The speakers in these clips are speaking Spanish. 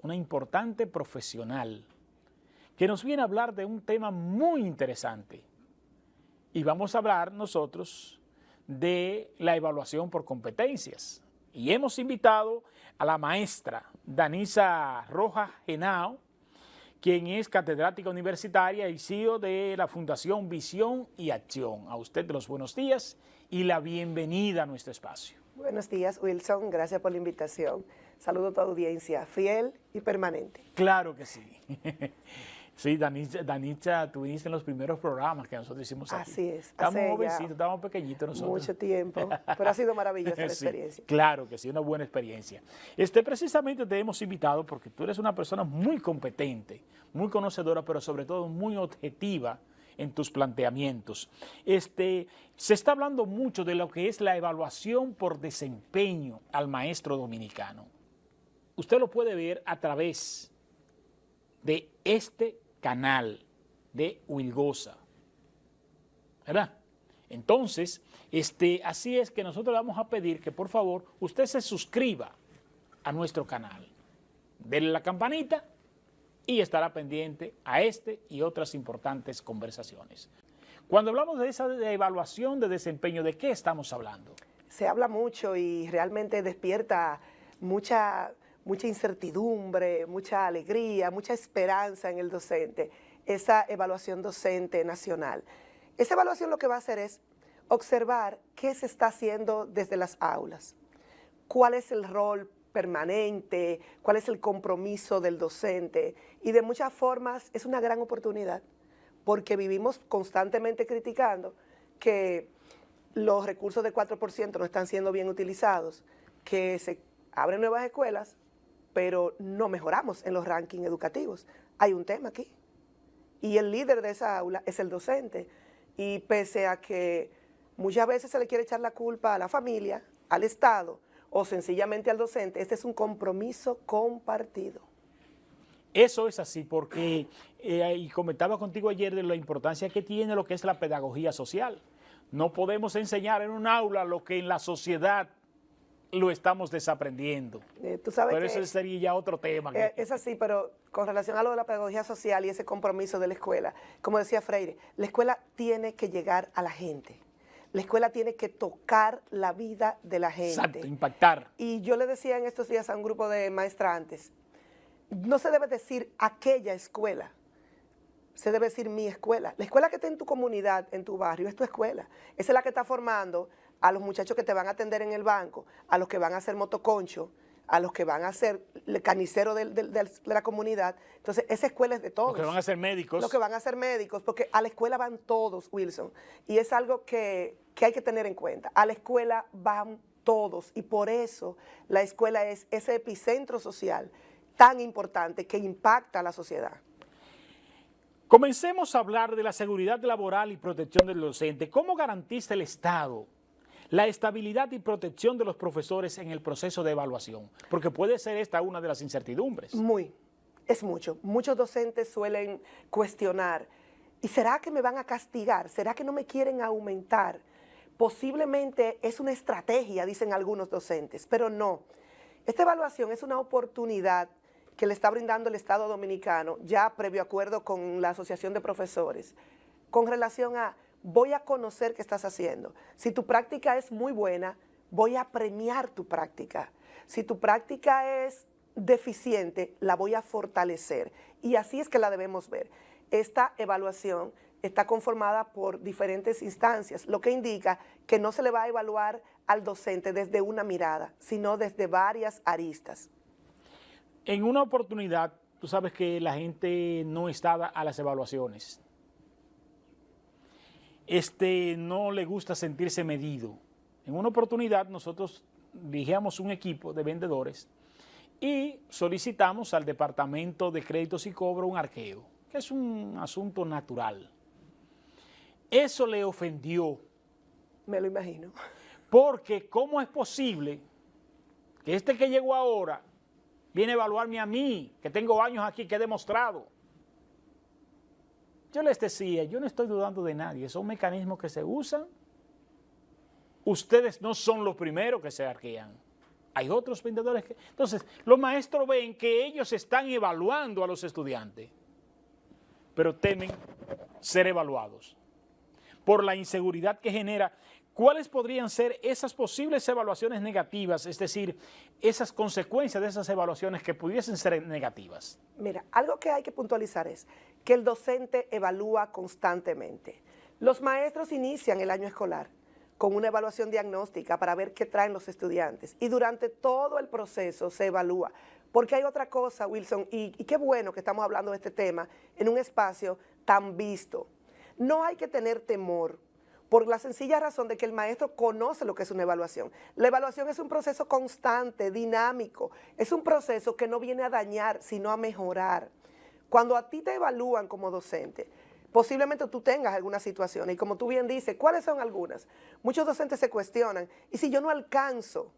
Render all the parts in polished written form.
una importante profesional, que nos viene a hablar de un tema muy interesante. Y vamos a hablar nosotros de la evaluación por competencias. Y hemos invitado a la maestra Danitza Rojas Henao, quien es catedrática universitaria y CEO de la Fundación Visión y Acción. A usted los buenos días y la bienvenida a nuestro espacio. Buenos días, Wilson. Gracias por la invitación. Saludo a tu audiencia, fiel y permanente. Claro que sí. Sí, Danitza, tú viniste en los primeros programas que nosotros hicimos aquí. Así es. Estamos jovencitos, estamos pequeñitos nosotros. Mucho tiempo, pero ha sido maravillosa la Sí, experiencia. claro que sí, una buena experiencia. Precisamente te hemos invitado porque tú eres una persona muy competente, muy conocedora, pero sobre todo muy objetiva en tus planteamientos. Se está hablando mucho de lo que es la evaluación por desempeño al maestro dominicano. Usted lo puede ver a través de este canal de Wilgosa, ¿verdad? Entonces, así es que nosotros le vamos a pedir que por favor usted se suscriba a nuestro canal, denle la campanita y estará pendiente a y otras importantes conversaciones. Cuando hablamos de esa evaluación de desempeño, ¿de qué estamos hablando? Se habla mucho y realmente despierta mucha incertidumbre, mucha alegría, mucha esperanza en el docente, esa evaluación docente nacional. Esa evaluación lo que va a hacer es observar qué se está haciendo desde las aulas, cuál es el rol permanente, cuál es el compromiso del docente, y de muchas formas es una gran oportunidad, porque vivimos constantemente criticando que los recursos de 4% no están siendo bien utilizados, que se abren nuevas escuelas, pero no mejoramos en los rankings educativos. Hay un tema aquí, y el líder de esa aula es el docente, y pese a que muchas veces se le quiere echar la culpa a la familia, al Estado, o sencillamente al docente, este es un compromiso compartido. Eso es así porque, y comentaba contigo ayer de la importancia que tiene lo que es la pedagogía social. No podemos enseñar en un aula lo que en la sociedad lo estamos desaprendiendo. Tú sabes pero que eso sería ya otro tema. Es así, pero con relación a lo de la pedagogía social y ese compromiso de la escuela, como decía Freire, la escuela tiene que llegar a la gente. La escuela tiene que tocar la vida de la gente. Exacto, impactar. Y yo le decía en estos días a un grupo de maestrantes, no se debe decir aquella escuela, se debe decir mi escuela. La escuela que está en tu comunidad, en tu barrio, es tu escuela. Esa es la que está formando a los muchachos que te van a atender en el banco, a los que van a hacer motoconcho, a los que van a ser el carnicero de la comunidad. Entonces, esa escuela es de todos. Los que van a ser médicos. Los que van a ser médicos, porque a la escuela van todos, Wilson. Y es algo que hay que tener en cuenta. A la escuela van todos, y por eso la escuela es ese epicentro social tan importante que impacta a la sociedad. Comencemos a hablar de la seguridad laboral y protección del docente. ¿Cómo garantiza el Estado la estabilidad y protección de los profesores en el proceso de evaluación? Porque puede ser esta una de las incertidumbres. Es mucho. Muchos docentes suelen cuestionar, ¿y será que me van a castigar? ¿Será que no me quieren aumentar? Posiblemente es una estrategia, dicen algunos docentes, pero no. Esta evaluación es una oportunidad que le está brindando el Estado Dominicano, ya previo acuerdo con la Asociación de Profesores, con relación a voy a conocer qué estás haciendo. Si tu práctica es muy buena, voy a premiar tu práctica. Si tu práctica es deficiente, la voy a fortalecer. Y así es que la debemos ver. Esta evaluación está conformada por diferentes instancias, lo que indica que no se le va a evaluar al docente desde una mirada, sino desde varias aristas. En una oportunidad, tú sabes que la gente no está a las evaluaciones. No le gusta sentirse medido. En una oportunidad nosotros dirigíamos un equipo de vendedores y solicitamos al Departamento de Créditos y Cobro un arqueo, que es un asunto natural. Eso le ofendió. Me lo imagino. Porque ¿cómo es posible que que llegó ahora viene a evaluarme a mí, que tengo años aquí, que he demostrado? Yo les decía, yo no estoy dudando de nadie, son mecanismos que se usan. Ustedes no son los primeros que se arquean. Hay otros vendedores que... Entonces, los maestros ven que ellos están evaluando a los estudiantes, pero temen ser evaluados por la inseguridad que genera. ¿Cuáles podrían ser esas posibles evaluaciones negativas, es decir, esas consecuencias de esas evaluaciones que pudiesen ser negativas? Mira, algo que hay que puntualizar es que el docente evalúa constantemente. Los maestros inician el año escolar con una evaluación diagnóstica para ver qué traen los estudiantes y durante todo el proceso se evalúa. Porque hay otra cosa, Wilson, y qué bueno que estamos hablando de este tema en un espacio tan visto. No hay que tener temor por la sencilla razón de que el maestro conoce lo que es una evaluación. La evaluación es un proceso constante, dinámico, es un proceso que no viene a dañar, sino a mejorar. Cuando a ti te evalúan como docente, posiblemente tú tengas alguna situación y como tú bien dices, ¿cuáles son algunas? Muchos docentes se cuestionan, ¿y si yo no alcanzo?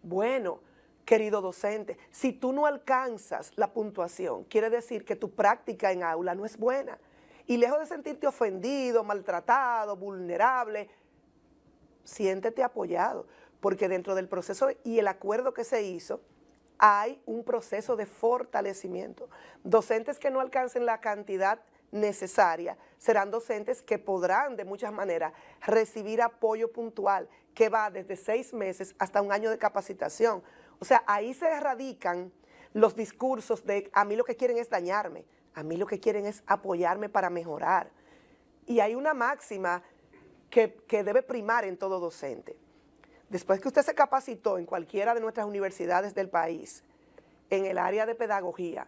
Bueno, querido docente, si tú no alcanzas la puntuación, quiere decir que tu práctica en aula no es buena. Y lejos de sentirte ofendido, maltratado, vulnerable, siéntete apoyado, porque dentro del proceso y el acuerdo que se hizo, hay un proceso de fortalecimiento. Docentes que no alcancen la cantidad necesaria serán docentes que podrán de muchas maneras recibir apoyo puntual que va desde 6 meses hasta 1 año de capacitación. O sea, ahí se erradican los discursos de a mí lo que quieren es dañarme, a mí lo que quieren es apoyarme para mejorar. Y hay una máxima que debe primar en todo docente. Después que usted se capacitó en cualquiera de nuestras universidades del país, en el área de pedagogía,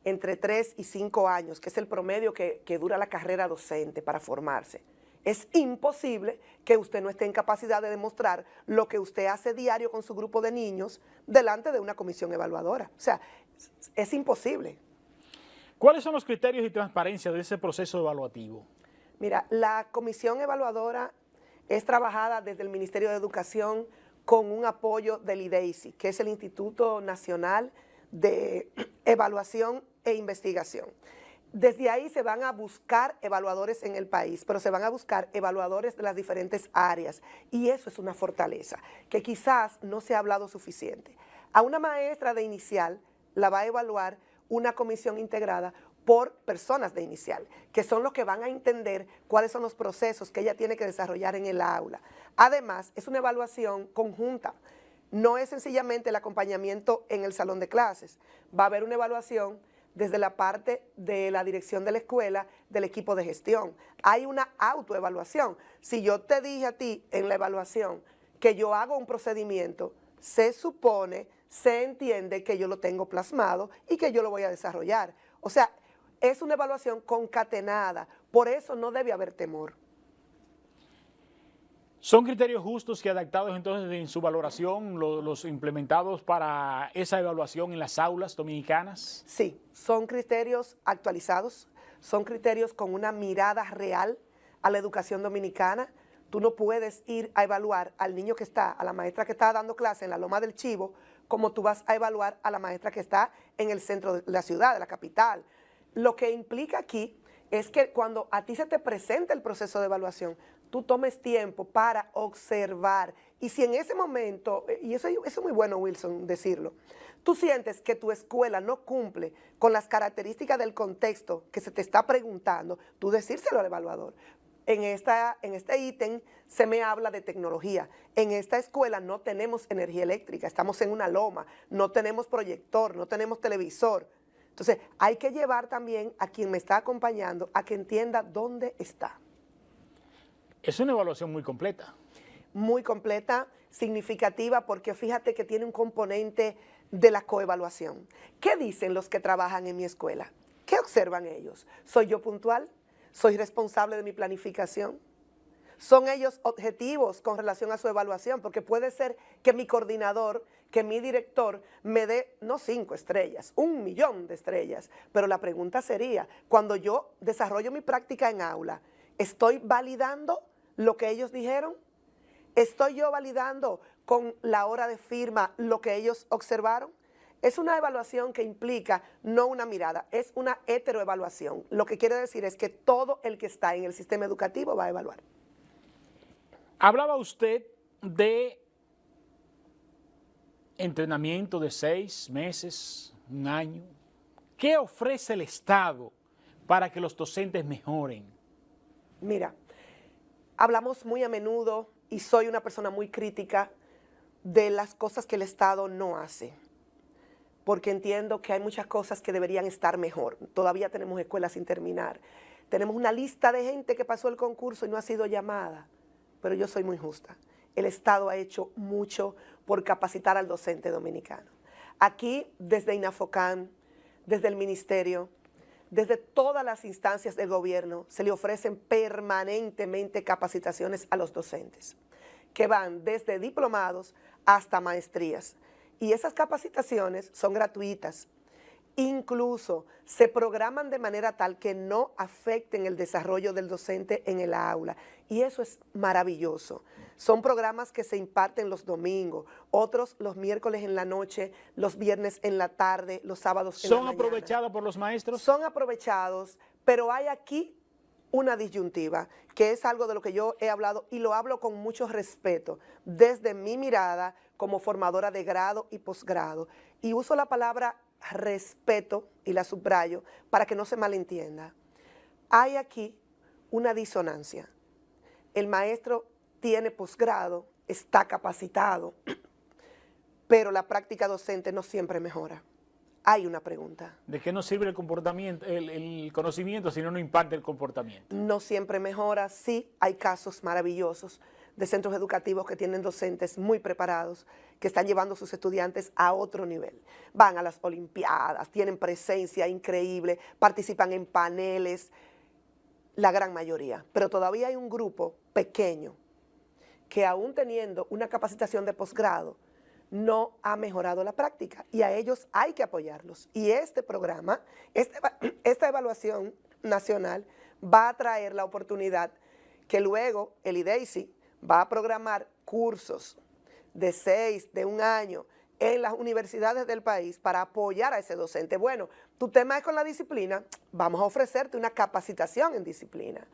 entre 3 y 5 años, que es el promedio que dura la carrera docente para formarse, es imposible que usted no esté en capacidad de demostrar lo que usted hace diario con su grupo de niños delante de una comisión evaluadora. O sea, es imposible. ¿Cuáles son los criterios y transparencia de ese proceso evaluativo? Mira, la comisión evaluadora es trabajada desde el Ministerio de Educación con un apoyo del IDEICI, que es el Instituto Nacional de Evaluación e Investigación. Desde ahí se van a buscar evaluadores en el país, pero se van a buscar evaluadores de las diferentes áreas y eso es una fortaleza, que quizás no se ha hablado suficiente. A una maestra de inicial la va a evaluar una comisión integrada por personas de inicial, que son los que van a entender cuáles son los procesos que ella tiene que desarrollar en el aula. Además, es una evaluación conjunta, no es sencillamente el acompañamiento en el salón de clases, va a haber una evaluación desde la parte de la dirección de la escuela, del equipo de gestión. Hay una autoevaluación. Si yo te dije a ti en la evaluación que yo hago un procedimiento, se supone, se entiende que yo lo tengo plasmado y que yo lo voy a desarrollar. O sea, es una evaluación concatenada, por eso no debe haber temor. ¿Son criterios justos y adaptados entonces en su valoración los implementados para esa evaluación en las aulas dominicanas? Sí, son criterios actualizados, son criterios con una mirada real a la educación dominicana. Tú no puedes ir a evaluar al niño que está, a la maestra que está dando clase en la Loma del Chivo, como tú vas a evaluar a la maestra que está en el centro de la ciudad, de la capital. Lo que implica aquí es que cuando a ti se te presenta el proceso de evaluación, tú tomes tiempo para observar. Y si en ese momento, y eso es muy bueno, Wilson, decirlo, tú sientes que tu escuela no cumple con las características del contexto que se te está preguntando, tú decírselo al evaluador. En este ítem se me habla de tecnología. En esta escuela no tenemos energía eléctrica, estamos en una loma, no tenemos proyector, no tenemos televisor. Entonces, hay que llevar también a quien me está acompañando a que entienda dónde está. Es una evaluación muy completa. Muy completa, significativa, porque fíjate que tiene un componente de la coevaluación. ¿Qué dicen los que trabajan en mi escuela? ¿Qué observan ellos? ¿Soy yo puntual? ¿Soy responsable de mi planificación? ¿Son ellos objetivos con relación a su evaluación? Porque puede ser que mi coordinador, que mi director me dé, no 5 estrellas, 1 millón de estrellas. Pero la pregunta sería, cuando yo desarrollo mi práctica en aula, ¿estoy validando lo que ellos dijeron? ¿Estoy yo validando con la hora de firma lo que ellos observaron? Es una evaluación que implica no una mirada, es una heteroevaluación. Lo que quiere decir es que todo el que está en el sistema educativo va a evaluar. Hablaba usted de entrenamiento de 6 meses, un año. ¿Qué ofrece el Estado para que los docentes mejoren? Mira, hablamos muy a menudo y soy una persona muy crítica de las cosas que el Estado no hace, porque entiendo que hay muchas cosas que deberían estar mejor. Todavía tenemos escuelas sin terminar. Tenemos una lista de gente que pasó el concurso y no ha sido llamada, pero yo soy muy justa. El Estado ha hecho mucho por capacitar al docente dominicano. Aquí, desde INAFOCAN, desde el Ministerio, desde todas las instancias del gobierno, se le ofrecen permanentemente capacitaciones a los docentes, que van desde diplomados hasta maestrías. Y esas capacitaciones son gratuitas. Incluso se programan de manera tal que no afecten el desarrollo del docente en el aula. Y eso es maravilloso. Son programas que se imparten los domingos, otros los miércoles en la noche, los viernes en la tarde, los sábados en la mañana. ¿Son aprovechados por los maestros? Son aprovechados, pero hay aquí una disyuntiva, que es algo de lo que yo he hablado y lo hablo con mucho respeto, desde mi mirada como formadora de grado y posgrado. Y uso la palabra respeto y la subrayo para que no se malentienda. Hay aquí una disonancia. El maestro tiene posgrado, está capacitado, pero la práctica docente no siempre mejora. Hay una pregunta. ¿De qué nos sirve el comportamiento, el conocimiento si no imparte el comportamiento? No siempre mejora. Sí, hay casos maravillosos de centros educativos que tienen docentes muy preparados, que están llevando a sus estudiantes a otro nivel. Van a las olimpiadas, tienen presencia increíble, participan en paneles, la gran mayoría. Pero todavía hay un grupo pequeño que aún teniendo una capacitación de posgrado, no ha mejorado la práctica y a ellos hay que apoyarlos. Y este programa, esta evaluación nacional va a traer la oportunidad que luego el IDEICI va a programar cursos de 6, de 1 año en las universidades del país para apoyar a ese docente. Bueno, tu tema es con la disciplina, vamos a ofrecerte una capacitación en disciplina.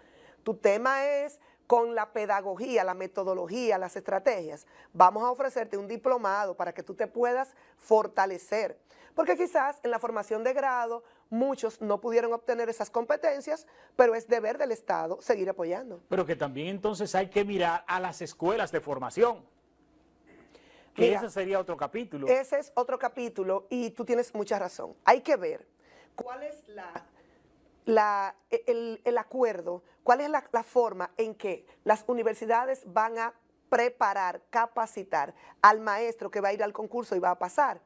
Tu tema es con la pedagogía, la metodología, las estrategias. Vamos a ofrecerte un diplomado para que tú te puedas fortalecer. Porque quizás en la formación de grado muchos no pudieron obtener esas competencias, pero es deber del Estado seguir apoyando. Pero que también entonces hay que mirar a las escuelas de formación. Que Mira, ese sería otro capítulo. Ese es otro capítulo y tú tienes mucha razón. Hay que ver cuál es el acuerdo, cuál es la forma en que las universidades van a preparar, capacitar al maestro que va a ir al concurso y va a pasar.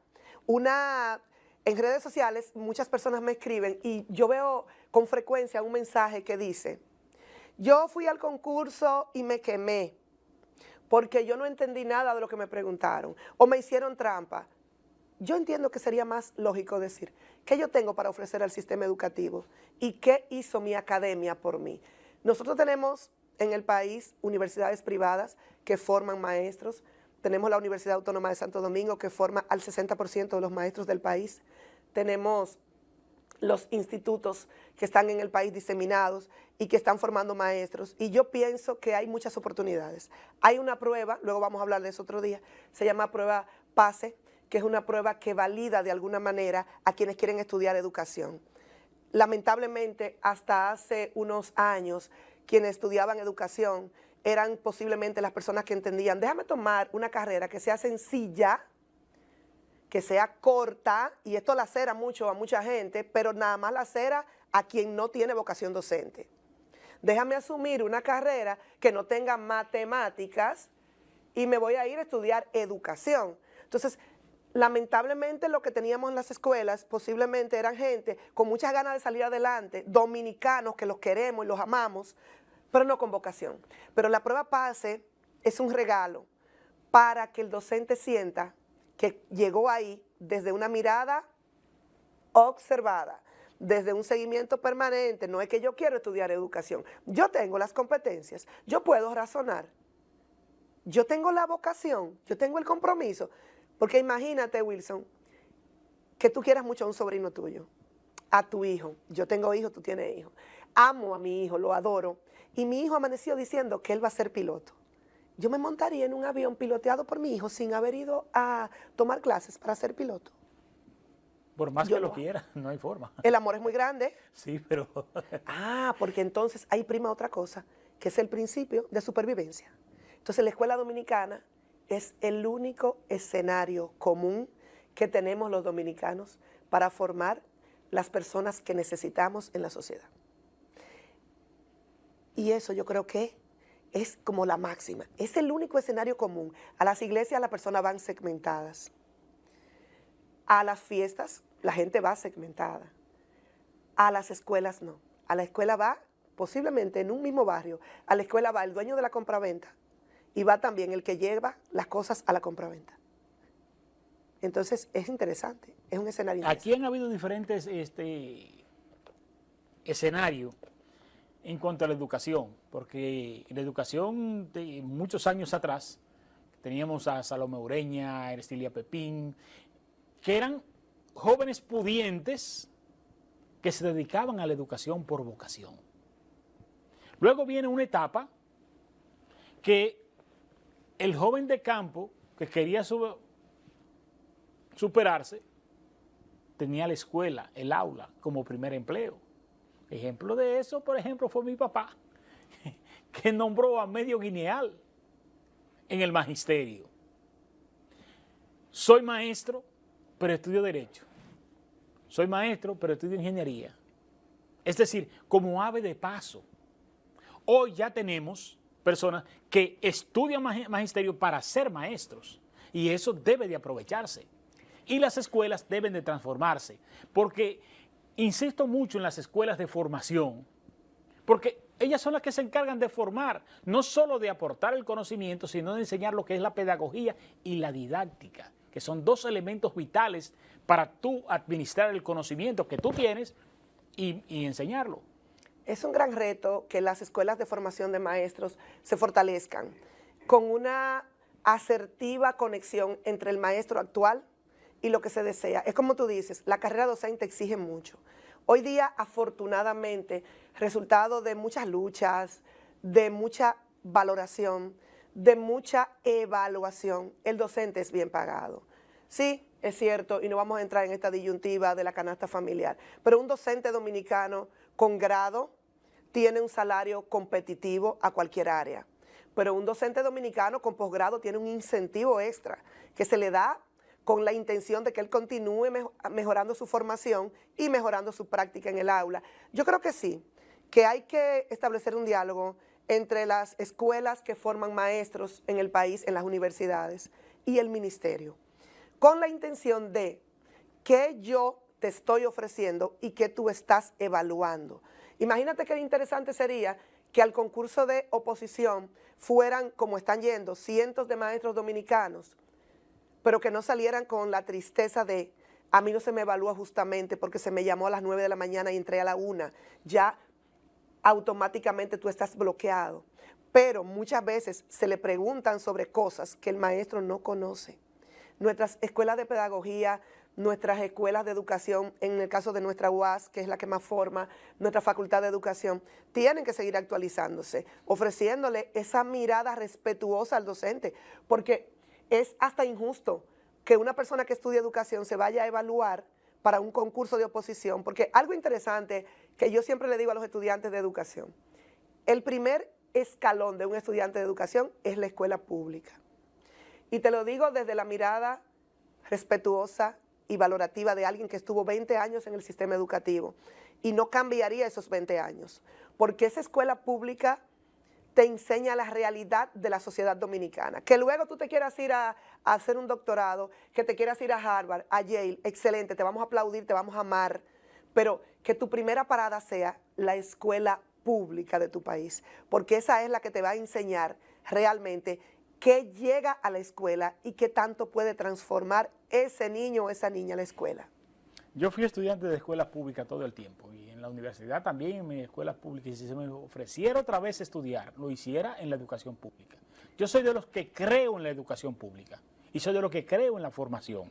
En redes sociales muchas personas me escriben y yo veo con frecuencia un mensaje que dice: yo fui al concurso y me quemé porque yo no entendí nada de lo que me preguntaron o me hicieron trampa. Yo entiendo que sería más lógico decir, ¿qué yo tengo para ofrecer al sistema educativo? ¿Y qué hizo mi academia por mí? Nosotros tenemos en el país universidades privadas que forman maestros. Tenemos la Universidad Autónoma de Santo Domingo que forma al 60% de los maestros del país. Tenemos los institutos que están en el país diseminados y que están formando maestros. Y yo pienso que hay muchas oportunidades. Hay una prueba, luego vamos a hablar de eso otro día, se llama prueba PASE, que es una prueba que valida de alguna manera a quienes quieren estudiar educación. Lamentablemente, hasta hace unos años, quienes estudiaban educación eran posiblemente las personas que entendían, déjame tomar una carrera que sea sencilla, que sea corta, y esto lacera mucho a mucha gente, pero nada más lacera a quien no tiene vocación docente. Déjame asumir una carrera que no tenga matemáticas y me voy a ir a estudiar educación. Entonces, lamentablemente lo que teníamos en las escuelas posiblemente eran gente con muchas ganas de salir adelante, dominicanos que los queremos y los amamos, pero no con vocación. Pero la prueba PASE es un regalo para que el docente sienta que llegó ahí desde una mirada observada, desde un seguimiento permanente. No es que yo quiero estudiar educación, yo tengo las competencias, yo puedo razonar, yo tengo la vocación, yo tengo el compromiso. Porque imagínate, Wilson, que tú quieras mucho a un sobrino tuyo, a tu hijo. Yo tengo hijos, tú tienes hijos. Amo a mi hijo, lo adoro. Y mi hijo amaneció diciendo que él va a ser piloto. yo me montaría en un avión piloteado por mi hijo sin haber ido a tomar clases para ser piloto. Por más Yo que lo no. quiera, no hay forma. El amor es muy grande. Sí, pero... Porque entonces ahí prima otra cosa, que es el principio de supervivencia. Entonces la escuela dominicana es el único escenario común que tenemos los dominicanos para formar las personas que necesitamos en la sociedad. Y eso yo creo que es como la máxima. Es el único escenario común. A las iglesias las personas van segmentadas. A las fiestas la gente va segmentada. A las escuelas no. A la escuela va, posiblemente en un mismo barrio, a la escuela va el dueño de la compraventa y va también el que lleva las cosas a la compraventa. Entonces es interesante, es un escenario interesante. Aquí han habido diferentes escenarios en cuanto a la educación, porque la educación de muchos años atrás teníamos a Salomé Ureña, a Ercilia Pepín, que eran jóvenes pudientes que se dedicaban a la educación por vocación. Luego viene una etapa que el joven de campo que quería superarse tenía la escuela, el aula, como primer empleo. Ejemplo de eso, por ejemplo, fue mi papá, que nombró a medio guineal en el magisterio. Soy maestro, pero estudio Derecho. Soy maestro, pero estudio Ingeniería. Es decir, como ave de paso. Hoy ya tenemos personas que estudian magisterio para ser maestros y eso debe de aprovecharse. Y las escuelas deben de transformarse, porque insisto mucho en las escuelas de formación, porque ellas son las que se encargan de formar, no solo de aportar el conocimiento, sino de enseñar lo que es la pedagogía y la didáctica, que son dos elementos vitales para tú administrar el conocimiento que tú tienes y enseñarlo. Es un gran reto que las escuelas de formación de maestros se fortalezcan con una asertiva conexión entre el maestro actual y lo que se desea. Es como tú dices, la carrera docente exige mucho. Hoy día, afortunadamente, resultado de muchas luchas, de mucha valoración, de mucha evaluación, el docente es bien pagado. Sí, es cierto, y no vamos a entrar en esta disyuntiva de la canasta familiar, pero un docente dominicano con grado tiene un salario competitivo a cualquier área, pero un docente dominicano con posgrado tiene un incentivo extra que se le da con la intención de que él continúe mejorando su formación y mejorando su práctica en el aula. Yo creo que sí, que hay que establecer un diálogo entre las escuelas que forman maestros en el país, en las universidades, y el ministerio, con la intención de qué yo te estoy ofreciendo y qué tú estás evaluando. Imagínate qué interesante sería que al concurso de oposición fueran, como están yendo, cientos de maestros dominicanos, pero que no salieran con la tristeza de, a mí no se me evalúa justamente porque se me llamó a las 9 de la mañana y entré a la 1, ya automáticamente tú estás bloqueado. Pero muchas veces se le preguntan sobre cosas que el maestro no conoce. Nuestras escuelas de pedagogía, nuestras escuelas de educación, en el caso de nuestra UAS, que es la que más forma, nuestra Facultad de Educación, tienen que seguir actualizándose, ofreciéndole esa mirada respetuosa al docente, porque es hasta injusto que una persona que estudia educación se vaya a evaluar para un concurso de oposición, porque algo interesante que yo siempre le digo a los estudiantes de educación, el primer escalón de un estudiante de educación es la escuela pública. Y te lo digo desde la mirada respetuosa y valorativa de alguien que estuvo 20 años en el sistema educativo y no cambiaría esos 20 años, porque esa escuela pública te enseña la realidad de la sociedad dominicana. Que luego tú te quieras ir a hacer un doctorado, que te quieras ir a Harvard, a Yale, excelente, te vamos a aplaudir, te vamos a amar, pero que tu primera parada sea la escuela pública de tu país, porque esa es la que te va a enseñar realmente qué llega a la escuela y qué tanto puede transformar ese niño o esa niña a la escuela. Yo fui estudiante de escuela pública todo el tiempo y en la universidad también, en mi escuela pública, y si se me ofreciera otra vez estudiar, lo hiciera en la educación pública. Yo soy de los que creo en la educación pública y soy de los que creo en la formación.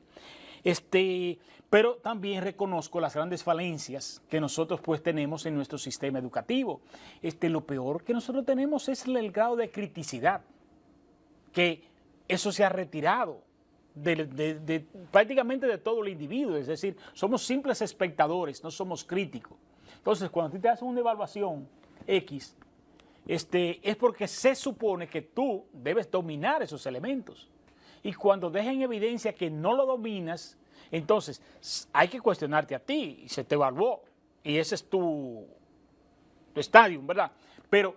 Pero también reconozco las grandes falencias que nosotros pues tenemos en nuestro sistema educativo. Lo peor que nosotros tenemos es el grado de criticidad. que eso se ha retirado prácticamente de todo el individuo, es decir, somos simples espectadores, no somos críticos. Entonces, cuando tú te haces una evaluación X, es porque se supone que tú debes dominar esos elementos. Y cuando deja en evidencia que no lo dominas, entonces hay que cuestionarte a ti, y se te evaluó, y ese es tu estadio, ¿verdad? Pero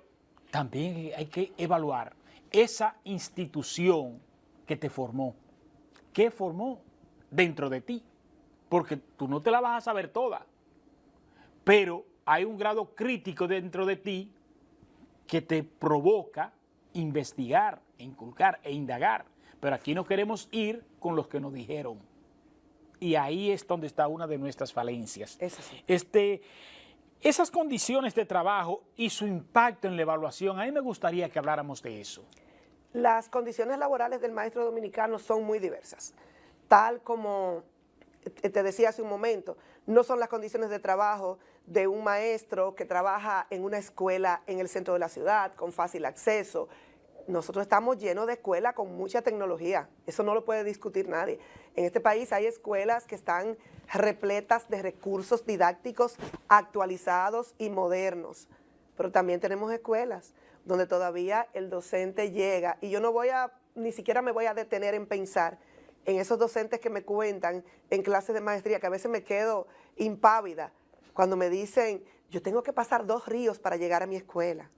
también hay que evaluar esa institución que te formó. ¿Qué formó dentro de ti? Porque tú no te la vas a saber toda, pero hay un grado crítico dentro de ti que te provoca investigar, inculcar e indagar. Pero aquí no queremos ir con los que nos dijeron. Y ahí es donde está una de nuestras falencias. Eso sí. Esas condiciones de trabajo y su impacto en la evaluación, a mí me gustaría que habláramos de eso. Las condiciones laborales del maestro dominicano son muy diversas. Tal como te decía hace un momento, no son las condiciones de trabajo de un maestro que trabaja en una escuela en el centro de la ciudad, con fácil acceso. Nosotros estamos llenos de escuelas con mucha tecnología, eso no lo puede discutir nadie. En este país hay escuelas que están repletas de recursos didácticos actualizados y modernos, pero también tenemos escuelas donde todavía el docente llega, y yo ni siquiera me voy a detener en pensar en esos docentes que me cuentan en clases de maestría, que a veces me quedo impávida cuando me dicen, yo tengo que pasar 2 ríos para llegar a mi escuela.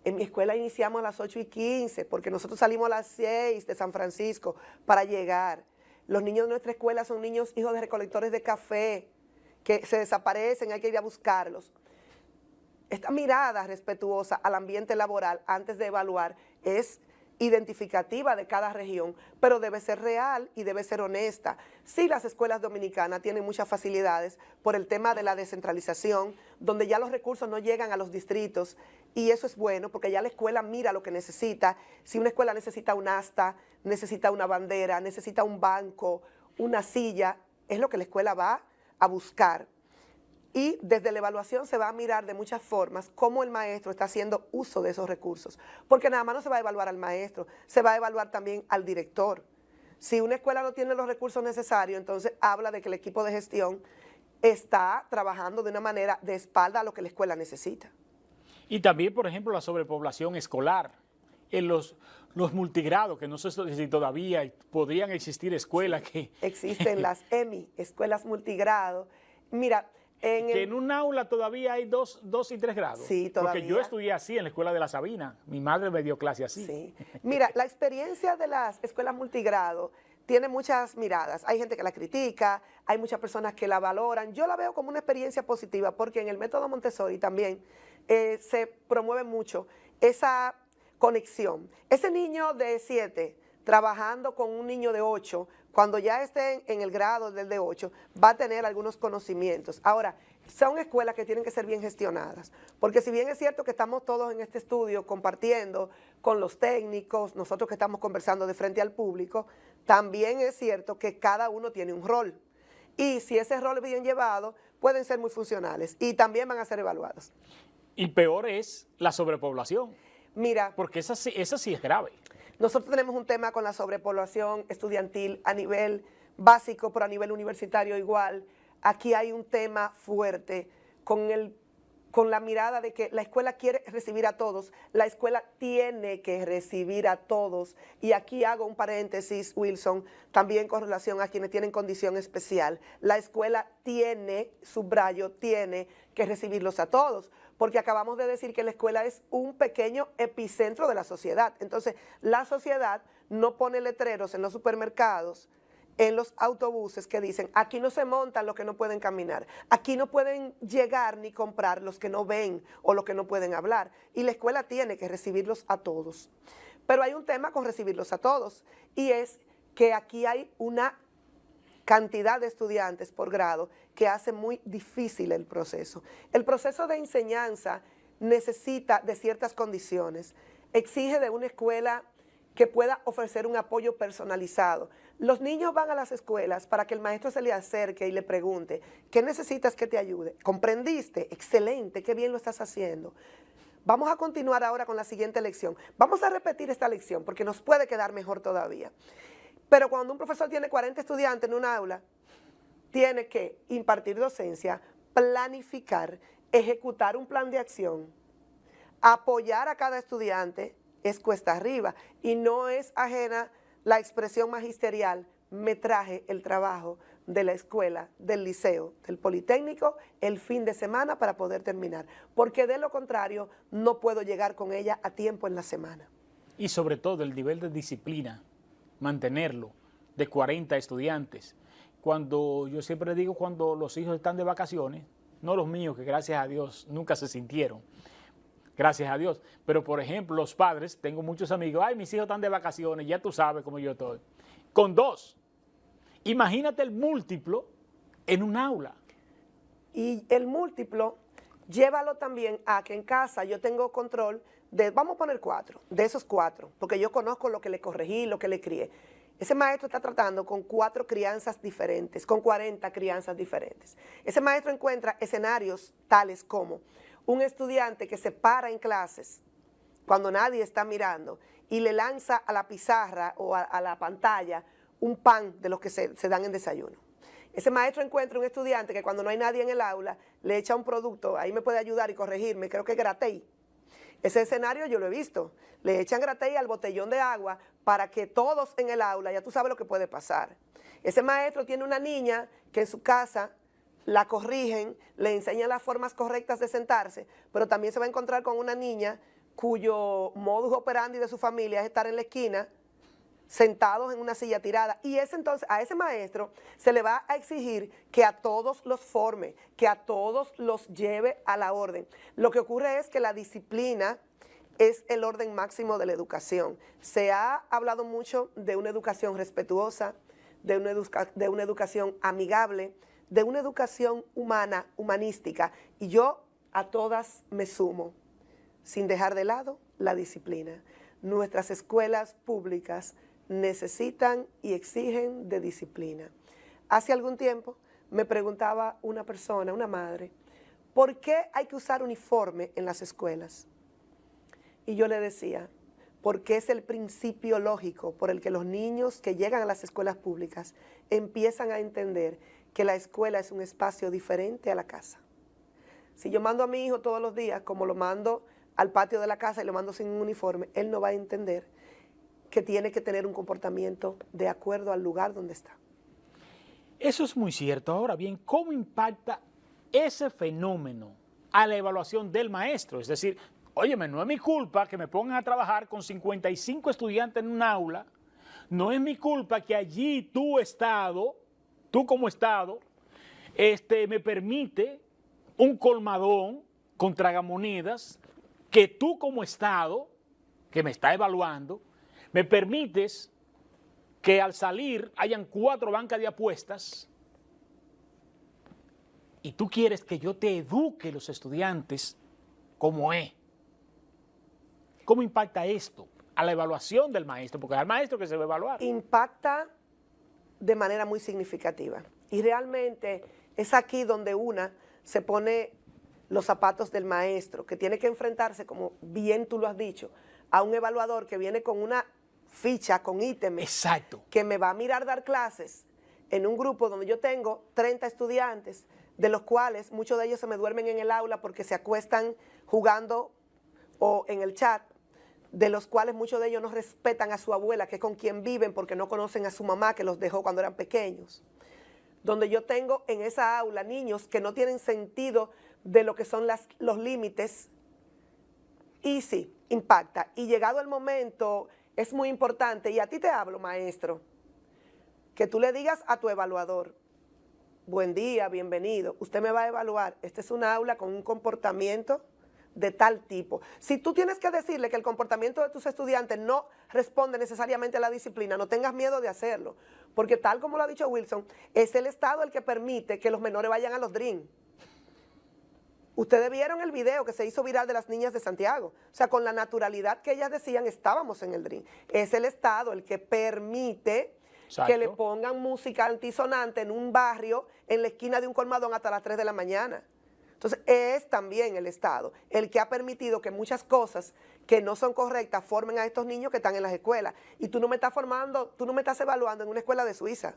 En mi escuela iniciamos a las 8:15, porque nosotros salimos a las 6 de San Francisco para llegar. Los niños de nuestra escuela son niños hijos de recolectores de café, que se desaparecen, hay que ir a buscarlos. Esta mirada respetuosa al ambiente laboral antes de evaluar es identificativa de cada región, pero debe ser real y debe ser honesta. Sí, las escuelas dominicanas tienen muchas facilidades por el tema de la descentralización, donde ya los recursos no llegan a los distritos, y eso es bueno porque ya la escuela mira lo que necesita. Si una escuela necesita un asta, necesita una bandera, necesita un banco, una silla, es lo que la escuela va a buscar. Y desde la evaluación se va a mirar de muchas formas cómo el maestro está haciendo uso de esos recursos. Porque nada más no se va a evaluar al maestro, se va a evaluar también al director. Si una escuela no tiene los recursos necesarios, entonces habla de que el equipo de gestión está trabajando de una manera de espalda a lo que la escuela necesita. Y también, por ejemplo, la sobrepoblación escolar. En los multigrados, que no sé si todavía podrían existir escuelas que... Existen las EMI, escuelas multigrado. Mira... en un aula todavía hay 2 y 3 grados. Sí, todavía. Porque yo estudié así en la escuela de la Sabina. Mi madre me dio clase así. Sí. Mira, la experiencia de las escuelas multigrado tiene muchas miradas. Hay gente que la critica, hay muchas personas que la valoran. Yo la veo como una experiencia positiva porque en el método Montessori también se promueve mucho esa conexión. Ese niño de 7 trabajando con un niño de 8, cuando ya esté en el grado del de 8, va a tener algunos conocimientos. Ahora, son escuelas que tienen que ser bien gestionadas, porque si bien es cierto que estamos todos en este estudio compartiendo con los técnicos, nosotros que estamos conversando de frente al público, también es cierto que cada uno tiene un rol. Y si ese rol es bien llevado, pueden ser muy funcionales y también van a ser evaluados. Y peor es la sobrepoblación. Mira, porque esa sí es grave. Nosotros tenemos un tema con la sobrepoblación estudiantil a nivel básico, pero a nivel universitario igual. Aquí hay un tema fuerte con la mirada de que la escuela quiere recibir a todos, la escuela tiene que recibir a todos. Y aquí hago un paréntesis, Wilson, también con relación a quienes tienen condición especial. La escuela tiene, subrayo, tiene que recibirlos a todos, porque acabamos de decir que la escuela es un pequeño epicentro de la sociedad. Entonces, la sociedad no pone letreros en los supermercados, en los autobuses que dicen, aquí no se montan los que no pueden caminar, aquí no pueden llegar ni comprar los que no ven o los que no pueden hablar. Y la escuela tiene que recibirlos a todos. Pero hay un tema con recibirlos a todos, y es que aquí hay una cantidad de estudiantes por grado que hace muy difícil el proceso. El proceso de enseñanza necesita de ciertas condiciones, exige de una escuela que pueda ofrecer un apoyo personalizado. Los niños van a las escuelas para que el maestro se le acerque y le pregunte, ¿qué necesitas que te ayude? ¿Comprendiste? Excelente, qué bien lo estás haciendo. Vamos a continuar ahora con la siguiente lección. Vamos a repetir esta lección porque nos puede quedar mejor todavía. Pero cuando un profesor tiene 40 estudiantes en un aula, tiene que impartir docencia, planificar, ejecutar un plan de acción, apoyar a cada estudiante, es cuesta arriba y no es ajena la expresión magisterial, me traje el trabajo de la escuela, del liceo, del Politécnico, el fin de semana para poder terminar, porque de lo contrario no puedo llegar con ella a tiempo en la semana. Y sobre todo el nivel de disciplina, mantenerlo, de 40 estudiantes. Cuando, yo siempre digo, cuando los hijos están de vacaciones, no los míos, que gracias a Dios nunca se sintieron, gracias a Dios, pero por ejemplo los padres, tengo muchos amigos, ay, mis hijos están de vacaciones, ya tú sabes cómo yo estoy, con 2. Imagínate el múltiplo en un aula. Y el múltiplo, llévalo también a que en casa yo tengo control de, vamos a poner 4, de esos 4, porque yo conozco lo que le corregí, lo que le crié. Ese maestro está tratando con 4 crianzas diferentes, con 40 crianzas diferentes. Ese maestro encuentra escenarios tales como un estudiante que se para en clases cuando nadie está mirando y le lanza a la pizarra o a la pantalla un pan de los que se dan en desayuno. Ese maestro encuentra un estudiante que cuando no hay nadie en el aula le echa un producto, ahí me puede ayudar y corregirme, creo que es Gratey. Ese escenario yo lo he visto, le echan Gratey al botellón de agua para que todos en el aula, ya tú sabes lo que puede pasar. Ese maestro tiene una niña que en su casa la corrigen, le enseñan las formas correctas de sentarse, pero también se va a encontrar con una niña cuyo modus operandi de su familia es estar en la esquina, sentados en una silla tirada, y entonces a ese maestro se le va a exigir que a todos los forme, que a todos los lleve a la orden. Lo que ocurre es que la disciplina es el orden máximo de la educación. Se ha hablado mucho de una educación respetuosa, de una educación amigable, de una educación humana, humanística, y yo a todas me sumo, sin dejar de lado la disciplina. Nuestras escuelas públicas necesitan y exigen de disciplina. Hace algún tiempo me preguntaba una persona, una madre, ¿por qué hay que usar uniforme en las escuelas? Y yo le decía, porque es el principio lógico por el que los niños que llegan a las escuelas públicas empiezan a entender que la escuela es un espacio diferente a la casa. Si yo mando a mi hijo todos los días, como lo mando al patio de la casa y lo mando sin un uniforme, él no va a entender que tiene que tener un comportamiento de acuerdo al lugar donde está. Eso es muy cierto. Ahora bien, ¿cómo impacta ese fenómeno a la evaluación del maestro? Es decir, óyeme, no es mi culpa que me pongan a trabajar con 55 estudiantes en un aula, no es mi culpa que allí tú como Estado, me permite un colmadón con tragamonedas, que tú como Estado, que me está evaluando, me permites que al salir hayan 4 bancas de apuestas y tú quieres que yo te eduque los estudiantes como es. ¿Cómo impacta esto a la evaluación del maestro? Porque es al maestro que se va a evaluar. Impacta de manera muy significativa y realmente es aquí donde una se pone los zapatos del maestro, que tiene que enfrentarse, como bien tú lo has dicho, a un evaluador que viene con una ficha, con ítems, exacto, que me va a mirar dar clases en un grupo donde yo tengo 30 estudiantes, de los cuales muchos de ellos se me duermen en el aula porque se acuestan jugando o en el chat, de los cuales muchos de ellos no respetan a su abuela, que es con quien viven, porque no conocen a su mamá que los dejó cuando eran pequeños. Donde yo tengo en esa aula niños que no tienen sentido de lo que son los límites, y sí, impacta. Y llegado el momento, es muy importante, y a ti te hablo, maestro, que tú le digas a tu evaluador, buen día, bienvenido, usted me va a evaluar, esta es una aula con un comportamiento de tal tipo. Si tú tienes que decirle que el comportamiento de tus estudiantes no responde necesariamente a la disciplina, no tengas miedo de hacerlo, porque tal como lo ha dicho Wilson, es el Estado el que permite que los menores vayan a los DRIM. Ustedes vieron el video que se hizo viral de las niñas de Santiago, o sea, con la naturalidad que ellas decían, estábamos en el DRIM. Es el Estado el que permite exacto, que le pongan música antisonante en un barrio, en la esquina de un colmadón hasta las 3 de la mañana. Entonces, es también el Estado el que ha permitido que muchas cosas que no son correctas formen a estos niños que están en las escuelas. Y tú no me estás formando, tú no me estás evaluando en una escuela de Suiza,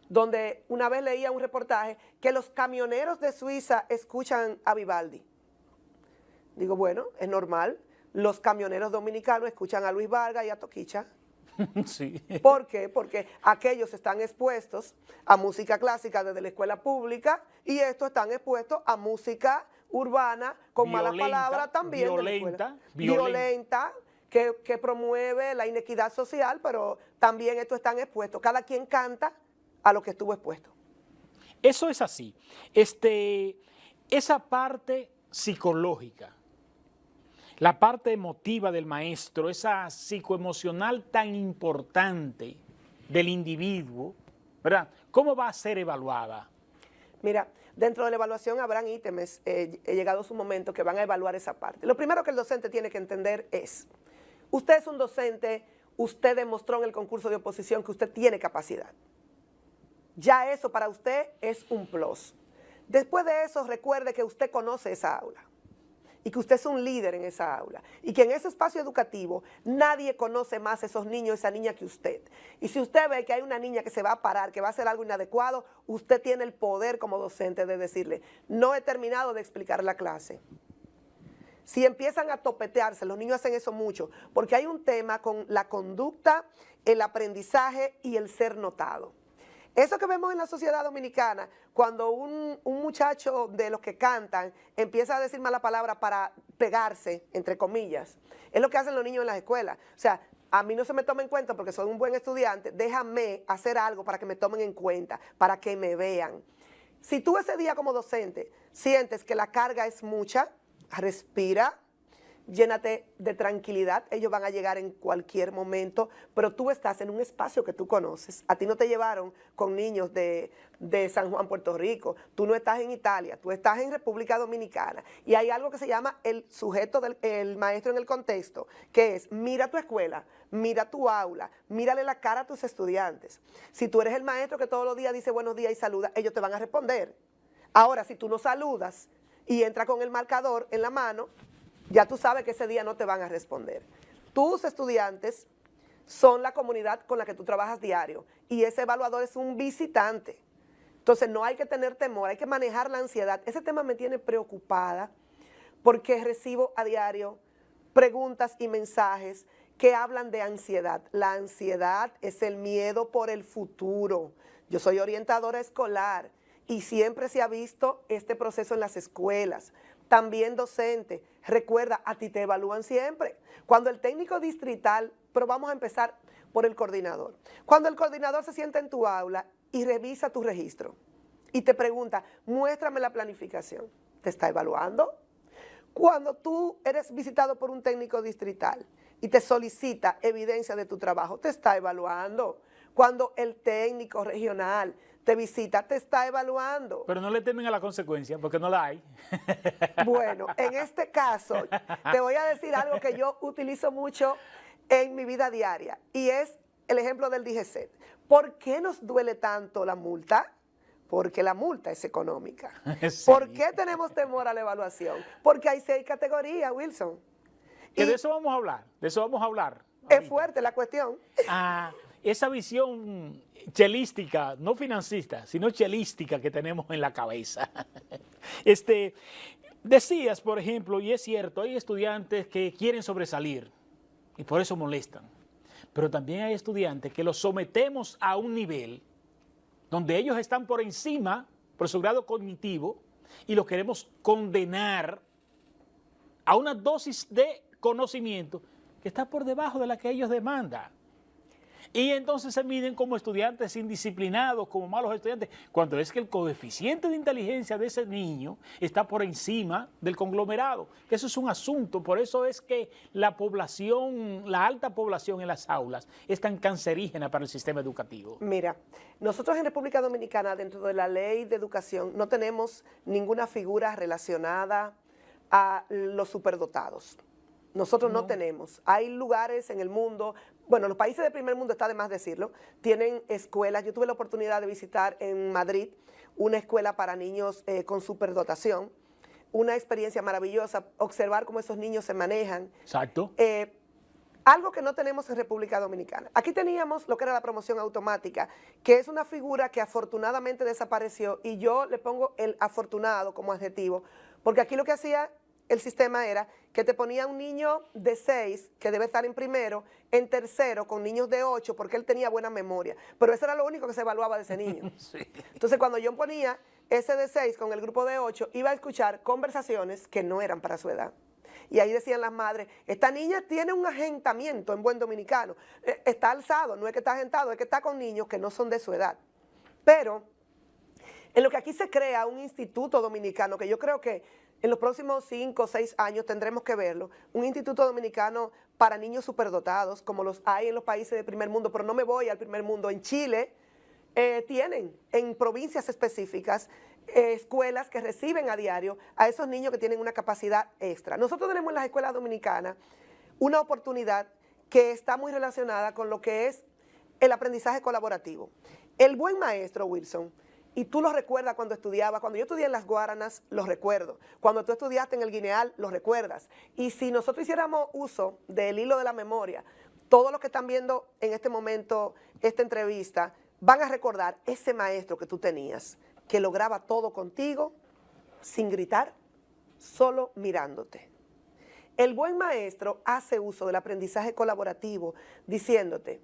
donde una vez leía un reportaje que los camioneros de Suiza escuchan a Vivaldi. Digo, bueno, es normal, los camioneros dominicanos escuchan a Luis Vargas y a Toquicha. Sí. ¿Por qué? Porque aquellos están expuestos a música clásica desde la escuela pública y estos están expuestos a música urbana con malas palabras también de la escuela. Violenta, que promueve la inequidad social, pero también estos están expuestos. Cada quien canta a lo que estuvo expuesto. Eso es así. Esa parte psicológica, la parte emotiva del maestro, esa psicoemocional tan importante del individuo, ¿verdad? ¿Cómo va a ser evaluada? Mira, dentro de la evaluación habrán ítems, he llegado a su momento, que van a evaluar esa parte. Lo primero que el docente tiene que entender es, usted es un docente, usted demostró en el concurso de oposición que usted tiene capacidad. Ya eso para usted es un plus. Después de eso, recuerde que usted conoce esa aula y que usted es un líder en esa aula y que en ese espacio educativo nadie conoce más a esos niños, esa niña que usted. Y si usted ve que hay una niña que se va a parar, que va a hacer algo inadecuado, usted tiene el poder como docente de decirle, no he terminado de explicar la clase. Si empiezan a topetearse, los niños hacen eso mucho, porque hay un tema con la conducta, el aprendizaje y el ser notado. Eso que vemos en la sociedad dominicana, cuando un muchacho de los que cantan empieza a decir mala palabra para pegarse, entre comillas, es lo que hacen los niños en las escuelas. O sea, a mí no se me toma en cuenta porque soy un buen estudiante, déjame hacer algo para que me tomen en cuenta, para que me vean. Si tú ese día como docente sientes que la carga es mucha, respira, llénate de tranquilidad, ellos van a llegar en cualquier momento, pero tú estás en un espacio que tú conoces. A ti no te llevaron con niños de San Juan, Puerto Rico, tú no estás en Italia, tú estás en República Dominicana y hay algo que se llama el sujeto del maestro en el contexto, que es mira tu escuela, mira tu aula, mírale la cara a tus estudiantes. Si tú eres el maestro que todos los días dice buenos días y saluda, ellos te van a responder. Ahora, si tú no saludas y entras con el marcador en la mano, ya tú sabes que ese día no te van a responder. Tus estudiantes son la comunidad con la que tú trabajas diario y ese evaluador es un visitante. Entonces no hay que tener temor, hay que manejar la ansiedad. Ese tema me tiene preocupada porque recibo a diario preguntas y mensajes que hablan de ansiedad. La ansiedad es el miedo por el futuro. Yo soy orientadora escolar y siempre se ha visto este proceso en las escuelas. También docente, recuerda, a ti te evalúan siempre. Cuando el técnico distrital, pero vamos a empezar por el coordinador. Cuando el coordinador se sienta en tu aula y revisa tu registro y te pregunta, muéstrame la planificación, ¿te está evaluando? Cuando tú eres visitado por un técnico distrital y te solicita evidencia de tu trabajo, te está evaluando. Cuando el técnico regional te visita, te está evaluando. Pero no le temen a la consecuencia, porque no la hay. Bueno, en este caso, te voy a decir algo que yo utilizo mucho en mi vida diaria, y es el ejemplo del DGCET. ¿Por qué nos duele tanto la multa? Porque la multa es económica. Sí. ¿Por qué tenemos temor a la evaluación? Porque hay 6 categorías, Wilson. Que de eso vamos a hablar, de eso vamos a hablar. Es fuerte la cuestión. Esa visión chelística, no financista, sino chelística que tenemos en la cabeza. Decías, por ejemplo, y es cierto, hay estudiantes que quieren sobresalir y por eso molestan, pero también hay estudiantes que los sometemos a un nivel donde ellos están por encima, por su grado cognitivo, y los queremos condenar a una dosis de conocimiento que está por debajo de la que ellos demandan. Y entonces se miden como estudiantes indisciplinados, como malos estudiantes, cuando es que el coeficiente de inteligencia de ese niño está por encima del conglomerado. Eso es un asunto, por eso es que la población, la alta población en las aulas es tan cancerígena para el sistema educativo. Mira, nosotros en República Dominicana, dentro de la ley de educación, no tenemos ninguna figura relacionada a los superdotados. Nosotros no tenemos. Hay lugares en el mundo, bueno, los países del primer mundo, está de más decirlo, tienen escuelas. Yo tuve la oportunidad de visitar en Madrid una escuela para niños con superdotación, una experiencia maravillosa, observar cómo esos niños se manejan. Exacto. Algo que no tenemos en República Dominicana. Aquí teníamos lo que era la promoción automática, que es una figura que afortunadamente desapareció, y yo le pongo el afortunado como adjetivo, porque aquí lo que hacía el sistema era que te ponía un niño de 6, que debe estar en primero, en tercero con niños de 8, porque él tenía buena memoria, pero eso era lo único que se evaluaba de ese niño. Sí. Entonces cuando yo ponía ese de 6 con el grupo de 8, iba a escuchar conversaciones que no eran para su edad. Y ahí decían las madres, esta niña tiene un agentamiento en buen dominicano, está alzado, no es que está agentado, es que está con niños que no son de su edad. Pero en lo que aquí se crea un instituto dominicano, que yo creo que en los próximos 5 o 6 años tendremos que verlo, un instituto dominicano para niños superdotados, como los hay en los países del primer mundo, pero no me voy al primer mundo. En Chile tienen en provincias específicas escuelas que reciben a diario a esos niños que tienen una capacidad extra. Nosotros tenemos en las escuelas dominicanas una oportunidad que está muy relacionada con lo que es el aprendizaje colaborativo. El buen maestro, Wilson, y tú lo recuerdas cuando estudiabas, cuando yo estudié en las Guaranas, los recuerdo. Cuando tú estudiaste en el Guineal, los recuerdas. Y si nosotros hiciéramos uso del hilo de la memoria, todos los que están viendo en este momento esta entrevista van a recordar ese maestro que tú tenías, que lograba todo contigo, sin gritar, solo mirándote. El buen maestro hace uso del aprendizaje colaborativo, diciéndote,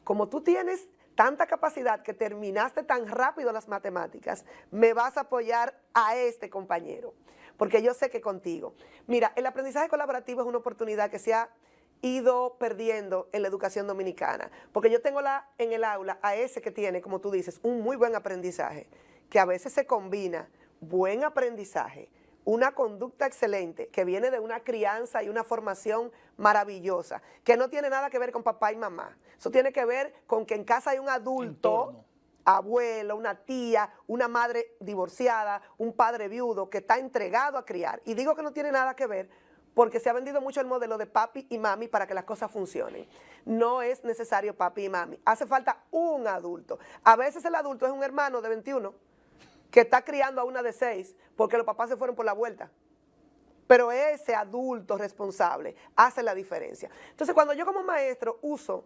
como tú tienes tanta capacidad que terminaste tan rápido las matemáticas, me vas a apoyar a este compañero, porque yo sé que contigo. Mira, el aprendizaje colaborativo es una oportunidad que se ha ido perdiendo en la educación dominicana, porque yo tengo en el aula a ese que tiene, como tú dices, un muy buen aprendizaje, que a veces se combina buen aprendizaje, una conducta excelente, que viene de una crianza y una formación maravillosa, que no tiene nada que ver con papá y mamá. Eso tiene que ver con que en casa hay un adulto, abuelo, una tía, una madre divorciada, un padre viudo que está entregado a criar. Y digo que no tiene nada que ver porque se ha vendido mucho el modelo de papi y mami para que las cosas funcionen. No es necesario papi y mami, hace falta un adulto. A veces el adulto es un hermano de 21 que está criando a una de 6 porque los papás se fueron por la vuelta. Pero ese adulto responsable hace la diferencia. Entonces, cuando yo como maestro uso,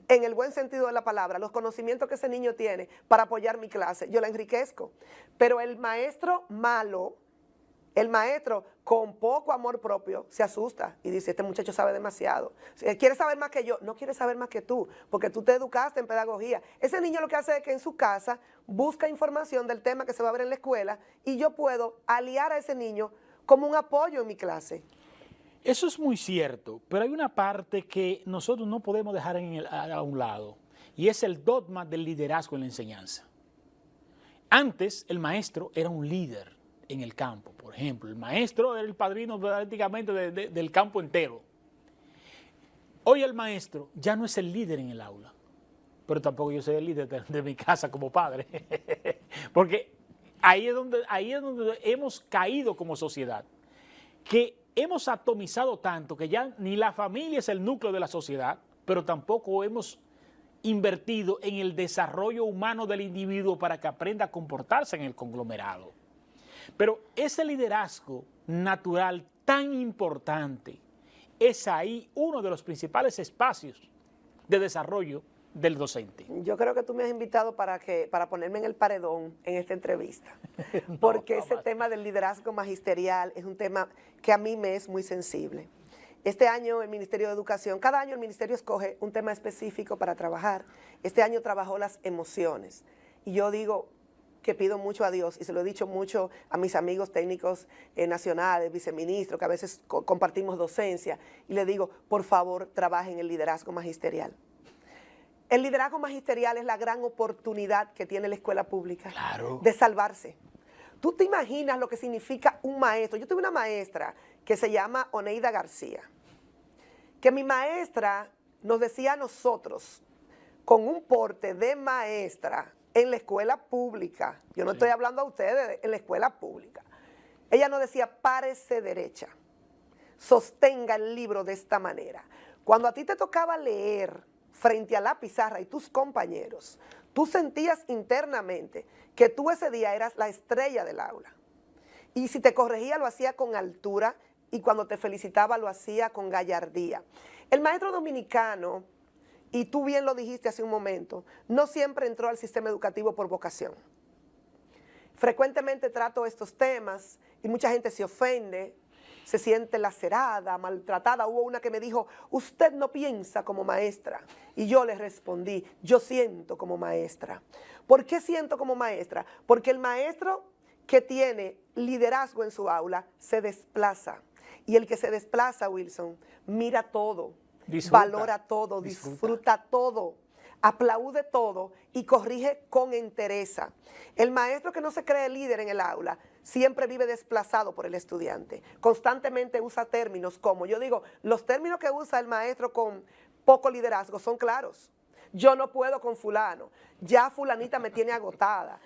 en el buen sentido de la palabra, los conocimientos que ese niño tiene para apoyar mi clase, yo la enriquezco. Pero el maestro malo, el maestro con poco amor propio, se asusta y dice, este muchacho sabe demasiado. Quiere saber más que yo. No quiere saber más que tú, porque tú te educaste en pedagogía. Ese niño lo que hace es que en su casa busca información del tema que se va a ver en la escuela y yo puedo aliar a ese niño como un apoyo en mi clase. Eso es muy cierto, pero hay una parte que nosotros no podemos dejar a un lado, y es el dogma del liderazgo en la enseñanza. Antes, el maestro era un líder en el campo, por ejemplo. El maestro era el padrino prácticamente del campo entero. Hoy el maestro ya no es el líder en el aula, pero tampoco yo soy el líder de mi casa como padre, porque ahí es donde hemos caído como sociedad, que hemos atomizado tanto que ya ni la familia es el núcleo de la sociedad, pero tampoco hemos invertido en el desarrollo humano del individuo para que aprenda a comportarse en el conglomerado. Pero ese liderazgo natural tan importante es ahí uno de los principales espacios de desarrollo del docente. Yo creo que tú me has invitado para ponerme en el paredón en esta entrevista, porque ese tema del liderazgo magisterial es un tema que a mí me es muy sensible. Este año el Ministerio de Educación, cada año el Ministerio escoge un tema específico para trabajar. Este año trabajó las emociones y yo digo que pido mucho a Dios, y se lo he dicho mucho a mis amigos técnicos nacionales, viceministros, que a veces compartimos docencia, y le digo, por favor, trabajen el liderazgo magisterial. El liderazgo magisterial es la gran oportunidad que tiene la escuela pública de salvarse. ¿Tú te imaginas lo que significa un maestro? Yo tuve una maestra que se llama Oneida García, que mi maestra nos decía a nosotros, con un porte de maestra en la escuela pública, yo no estoy hablando a ustedes, en la escuela pública, ella nos decía, párese derecha, sostenga el libro de esta manera. Cuando a ti te tocaba leer frente a la pizarra y tus compañeros, tú sentías internamente que tú ese día eras la estrella del aula. Y si te corregía lo hacía con altura y cuando te felicitaba lo hacía con gallardía. El maestro dominicano, y tú bien lo dijiste hace un momento, no siempre entró al sistema educativo por vocación. Frecuentemente trato estos temas y mucha gente se ofende, se siente lacerada, maltratada. Hubo una que me dijo, usted no piensa como maestra. Y yo le respondí, yo siento como maestra. ¿Por qué siento como maestra? Porque el maestro que tiene liderazgo en su aula se desplaza. Y el que se desplaza, Wilson, mira todo, valora todo, disfruta todo, aplaude todo y corrige con entereza. El maestro que no se cree líder en el aula siempre vive desplazado por el estudiante. Constantemente usa términos como, yo digo, los términos que usa el maestro con poco liderazgo son claros. Yo no puedo con fulano, ya fulanita me tiene agotada.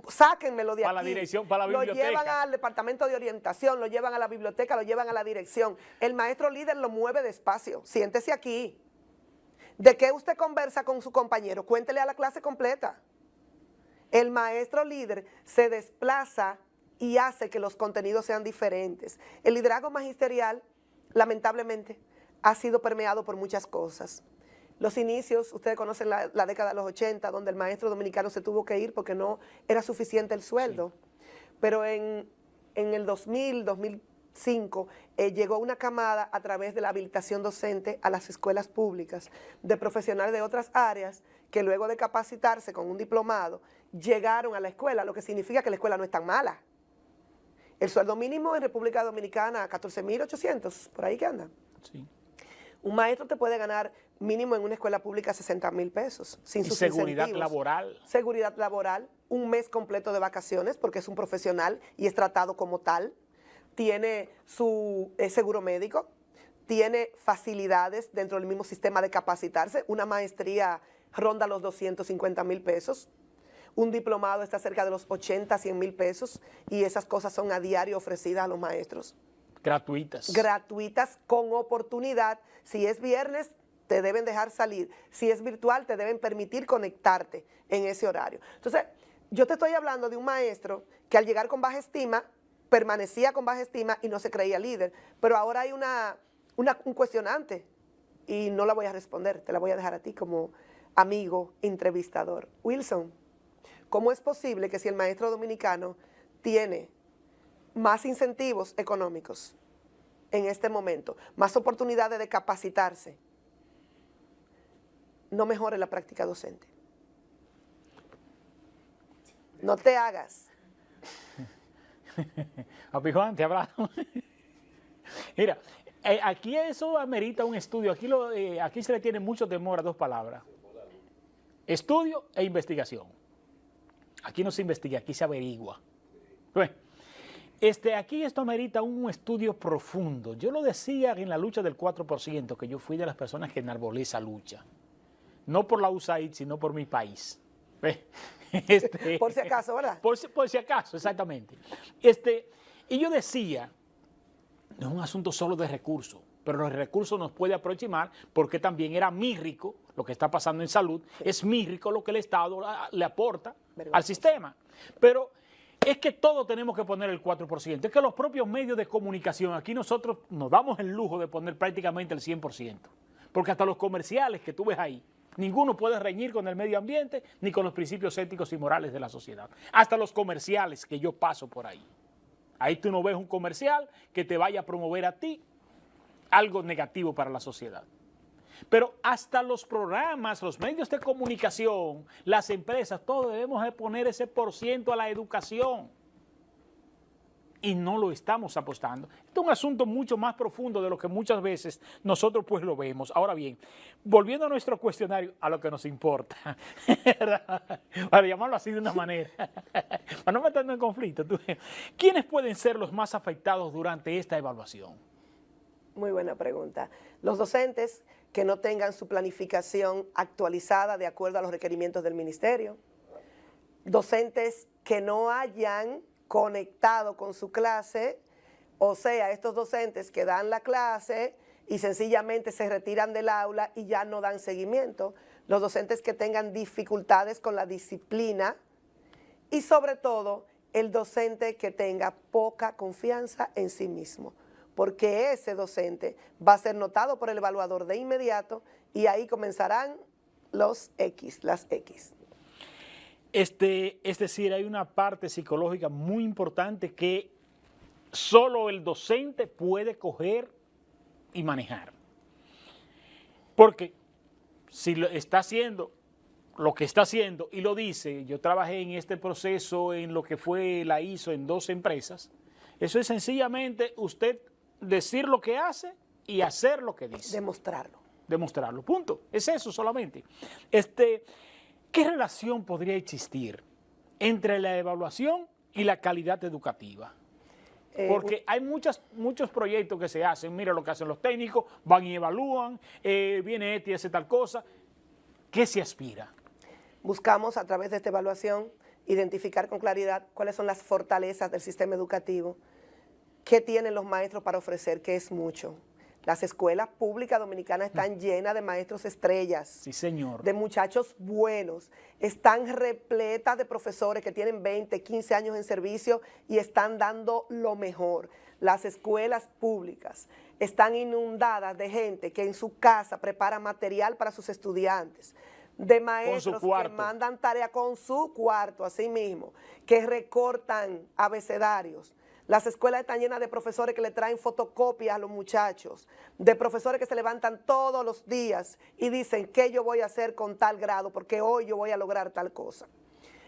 Sáquenmelo de aquí. Para la dirección, para la biblioteca. Lo llevan al departamento de orientación, lo llevan a la biblioteca, lo llevan a la dirección. El maestro líder lo mueve despacio. Siéntese aquí. ¿De qué usted conversa con su compañero? Cuéntele a la clase completa. El maestro líder se desplaza y hace que los contenidos sean diferentes. El liderazgo magisterial, lamentablemente, ha sido permeado por muchas cosas. Los inicios, ustedes conocen la década de los 80, donde el maestro dominicano se tuvo que ir porque no era suficiente el sueldo. Sí. Pero en el 2000, 2005, llegó una camada a través de la habilitación docente a las escuelas públicas de profesionales de otras áreas que luego de capacitarse con un diplomado, llegaron a la escuela, lo que significa que la escuela no es tan mala. El sueldo mínimo en República Dominicana, 14.800, por ahí que anda. Sí. Un maestro te puede ganar mínimo en una escuela pública 60,000 pesos, sin sus seguridad incentivos. Laboral. Seguridad laboral, un mes completo de vacaciones porque es un profesional y es tratado como tal. Tiene su seguro médico, tiene facilidades dentro del mismo sistema de capacitarse. Una maestría ronda los 250,000 pesos. Un diplomado está cerca de los 80, 100,000 pesos y esas cosas son a diario ofrecidas a los maestros. Gratuitas. Gratuitas, con oportunidad. Si es viernes, te deben dejar salir. Si es virtual, te deben permitir conectarte en ese horario. Entonces, yo te estoy hablando de un maestro que al llegar con baja estima, permanecía con baja estima y no se creía líder. Pero ahora hay un cuestionante y no la voy a responder, te la voy a dejar a ti como amigo, entrevistador. Wilson, ¿cómo es posible que si el maestro dominicano tiene más incentivos económicos en este momento, más oportunidades de capacitarse, no mejore la práctica docente? No te hagas. Papi Juan, te hablamos. Mira, aquí eso amerita un estudio. Aquí se le tiene mucho temor a dos palabras: estudio e investigación. Aquí no se investiga, aquí se averigua. Bueno, aquí esto amerita un estudio profundo. Yo lo decía en la lucha del 4%, que yo fui de las personas que enarbolé esa lucha. No por la USAID, sino por mi país. Por si acaso, ¿verdad? Por si acaso, exactamente. Y yo decía, no es un asunto solo de recursos, pero los recursos nos puede aproximar porque también era muy rico lo que está pasando en salud, sí. Es muy rico lo que el Estado le aporta al sistema. Pero es que todos tenemos que poner el 4%. Es que los propios medios de comunicación, aquí nosotros nos damos el lujo de poner prácticamente el 100%. Porque hasta los comerciales que tú ves ahí, ninguno puede reñir con el medio ambiente ni con los principios éticos y morales de la sociedad. Hasta los comerciales que yo paso por ahí. Ahí tú no ves un comercial que te vaya a promover a ti algo negativo para la sociedad. Pero hasta los programas, los medios de comunicación, las empresas, todos debemos de poner ese % a la educación. Y no lo estamos apostando. Este es un asunto mucho más profundo de lo que muchas veces nosotros pues lo vemos. Ahora bien, volviendo a nuestro cuestionario, a lo que nos importa, para llamarlo así de una manera, para no meternos en conflicto, ¿quiénes pueden ser los más afectados durante esta evaluación? Muy buena pregunta. Los docentes que no tengan su planificación actualizada de acuerdo a los requerimientos del ministerio, docentes que no hayan conectado con su clase, o sea, estos docentes que dan la clase y sencillamente se retiran del aula y ya no dan seguimiento. Los docentes que tengan dificultades con la disciplina y sobre todo el docente que tenga poca confianza en sí mismo, porque ese docente va a ser notado por el evaluador de inmediato y ahí comenzarán las X. Es decir, hay una parte psicológica muy importante que solo el docente puede coger y manejar. Porque si está haciendo lo que está haciendo y lo dice, yo trabajé en este proceso en lo que fue la ISO en 2 empresas, eso es sencillamente usted decir lo que hace y hacer lo que dice. Demostrarlo, punto. Es eso solamente. ¿Qué relación podría existir entre la evaluación y la calidad educativa? Porque hay muchos proyectos que se hacen, mira lo que hacen los técnicos, van y evalúan, viene este y hace tal cosa. ¿Qué se aspira? Buscamos a través de esta evaluación identificar con claridad cuáles son las fortalezas del sistema educativo, qué tienen los maestros para ofrecer, que es mucho. Las escuelas públicas dominicanas están llenas de maestros estrellas. Sí, señor. De muchachos buenos. Están repletas de profesores que tienen 20, 15 años en servicio y están dando lo mejor. Las escuelas públicas están inundadas de gente que en su casa prepara material para sus estudiantes, de maestros que mandan tarea con su cuarto, así mismo, que recortan abecedarios. Las escuelas están llenas de profesores que le traen fotocopias a los muchachos, de profesores que se levantan todos los días y dicen qué yo voy a hacer con tal grado, porque hoy yo voy a lograr tal cosa.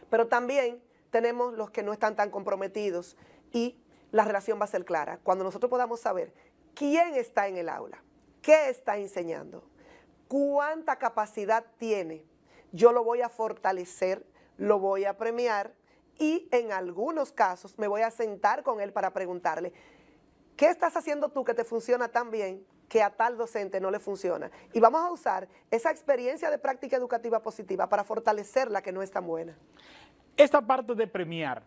Pero también tenemos los que no están tan comprometidos y la relación va a ser clara. Cuando nosotros podamos saber quién está en el aula, qué está enseñando, cuánta capacidad tiene, yo lo voy a fortalecer, lo voy a premiar y en algunos casos me voy a sentar con él para preguntarle, ¿qué estás haciendo tú que te funciona tan bien que a tal docente no le funciona? Y vamos a usar esa experiencia de práctica educativa positiva para fortalecer la que no es tan buena. Esta parte de premiar,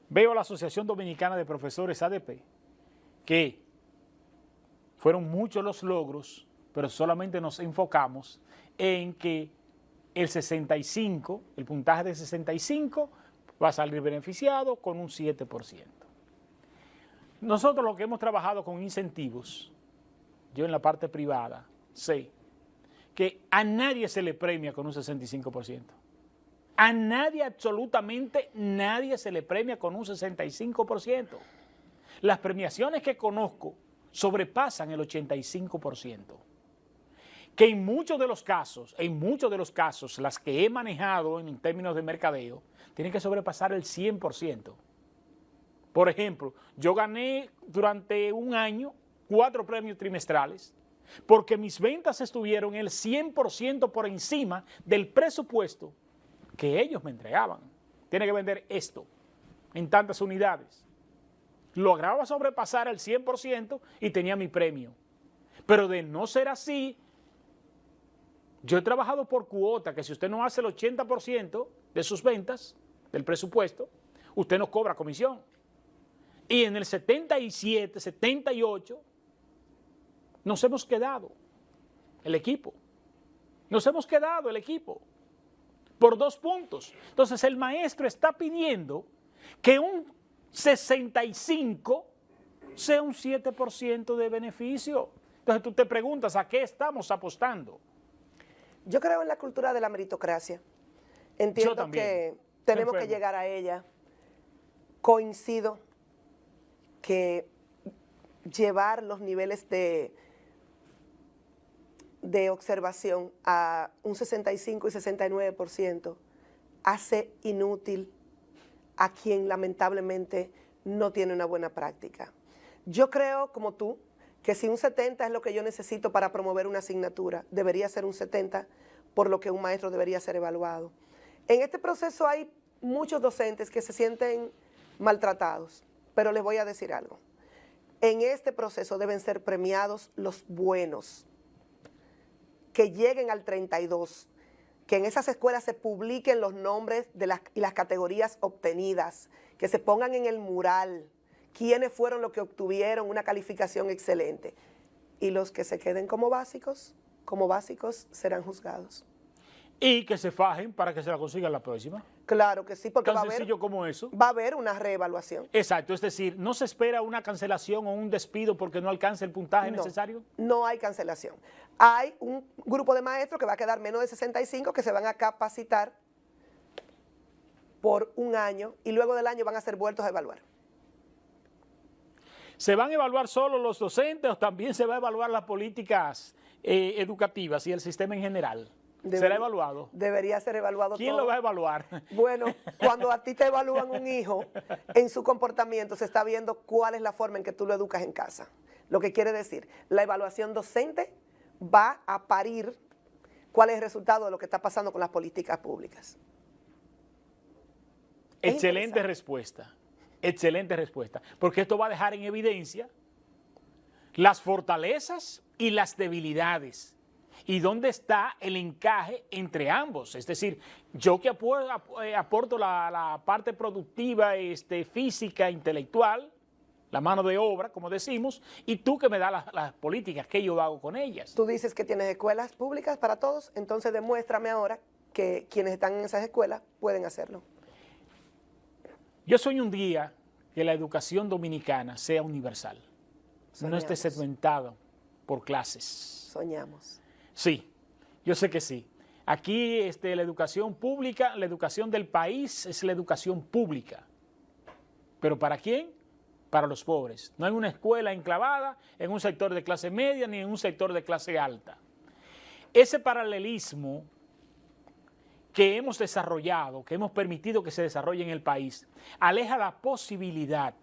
veo a la Asociación Dominicana de Profesores ADP, que fueron muchos los logros, pero solamente nos enfocamos en que el puntaje de 65 va a salir beneficiado con un 7%. Nosotros lo que hemos trabajado con incentivos, yo en la parte privada, sé que a nadie se le premia con un 65%. A nadie, absolutamente nadie se le premia con un 65%. Las premiaciones que conozco sobrepasan el 85%. Que en muchos de los casos, las que he manejado en términos de mercadeo, tienen que sobrepasar el 100%. Por ejemplo, yo gané durante un año 4 premios trimestrales porque mis ventas estuvieron el 100% por encima del presupuesto que ellos me entregaban. Tiene que vender esto en tantas unidades. Lograba sobrepasar el 100% y tenía mi premio. Pero de no ser así, yo he trabajado por cuota, que si usted no hace el 80% de sus ventas, del presupuesto, usted no cobra comisión. Y en el 77, 78, nos hemos quedado el equipo. Nos hemos quedado el equipo por 2 puntos. Entonces el maestro está pidiendo que un 65 sea un 7% de beneficio. Entonces tú te preguntas, ¿a qué estamos apostando? Yo creo en la cultura de la meritocracia. Entiendo que tenemos que llegar a ella. Coincido que llevar los niveles de observación a un 65 y 69% hace inútil a quien lamentablemente no tiene una buena práctica. Yo creo, como tú, que si un 70 es lo que yo necesito para promover una asignatura, debería ser un 70, por lo que un maestro debería ser evaluado. En este proceso hay muchos docentes que se sienten maltratados, pero les voy a decir algo. En este proceso deben ser premiados los buenos, que lleguen al 32, que en esas escuelas se publiquen los nombres y las categorías obtenidas, que se pongan en el mural quiénes fueron los que obtuvieron una calificación excelente. y los que se queden como básicos serán juzgados. Y que se fajen para que se la consigan la próxima. Claro que sí, porque Tan sencillo como eso. va a haber una reevaluación. Exacto, es decir, no se espera una cancelación o un despido porque no alcance el puntaje necesario. No hay cancelación. Hay un grupo de maestros que va a quedar menos de 65 que se van a capacitar por un año y luego del año van a ser vueltos a evaluar. ¿Se van a evaluar solo los docentes o también se va a evaluar las políticas educativas y el sistema en general? ¿Será evaluado? Debería ser evaluado ¿Quién todo. lo va a evaluar? Bueno, cuando a ti te evalúan un hijo en su comportamiento, se está viendo cuál es la forma en que tú lo educas en casa. Lo que quiere decir, la evaluación docente va a parir cuál es el resultado de lo que está pasando con las políticas públicas. Excelente respuesta, excelente respuesta, porque esto va a dejar en evidencia las fortalezas y las debilidades y dónde está el encaje entre ambos. Es decir, yo que aporto la parte productiva, física, intelectual, la mano de obra, como decimos, y tú que me das las políticas, ¿qué yo hago con ellas? Tú dices que tienes escuelas públicas para todos, entonces demuéstrame ahora que quienes están en esas escuelas pueden hacerlo. Yo sueño un día que la educación dominicana sea universal, no esté segmentada por clases. Soñamos. Sí, yo sé que sí. Aquí la educación pública, la educación del país es la educación pública. ¿Pero para quién? Para los pobres. No hay una escuela enclavada en un sector de clase media ni en un sector de clase alta. Ese paralelismo que hemos desarrollado, que hemos permitido que se desarrolle en el país, aleja la posibilidad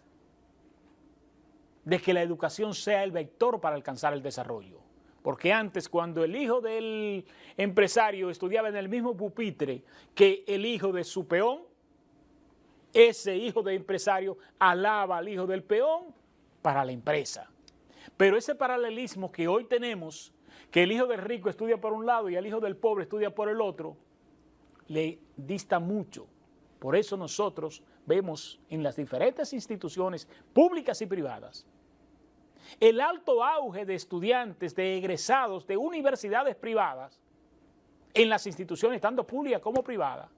de que la educación sea el vector para alcanzar el desarrollo. Porque antes, cuando el hijo del empresario estudiaba en el mismo pupitre que el hijo de su peón, ese hijo del empresario alaba al hijo del peón para la empresa. Pero ese paralelismo que hoy tenemos, que el hijo del rico estudia por un lado y el hijo del pobre estudia por el otro, le dista mucho. Por eso nosotros vemos en las diferentes instituciones públicas y privadas el alto auge de estudiantes, de egresados de universidades privadas en las instituciones, tanto públicas como privadas,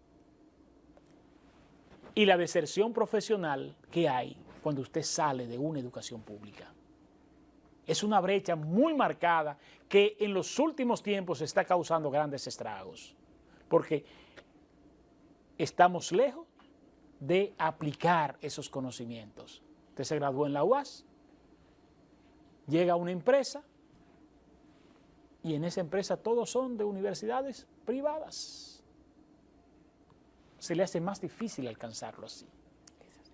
y la deserción profesional que hay cuando usted sale de una educación pública. Es una brecha muy marcada que en los últimos tiempos está causando grandes estragos, porque estamos lejos de aplicar esos conocimientos. Usted se graduó en la UAS, llega a una empresa y en esa empresa todos son de universidades privadas. Se le hace más difícil alcanzarlo así.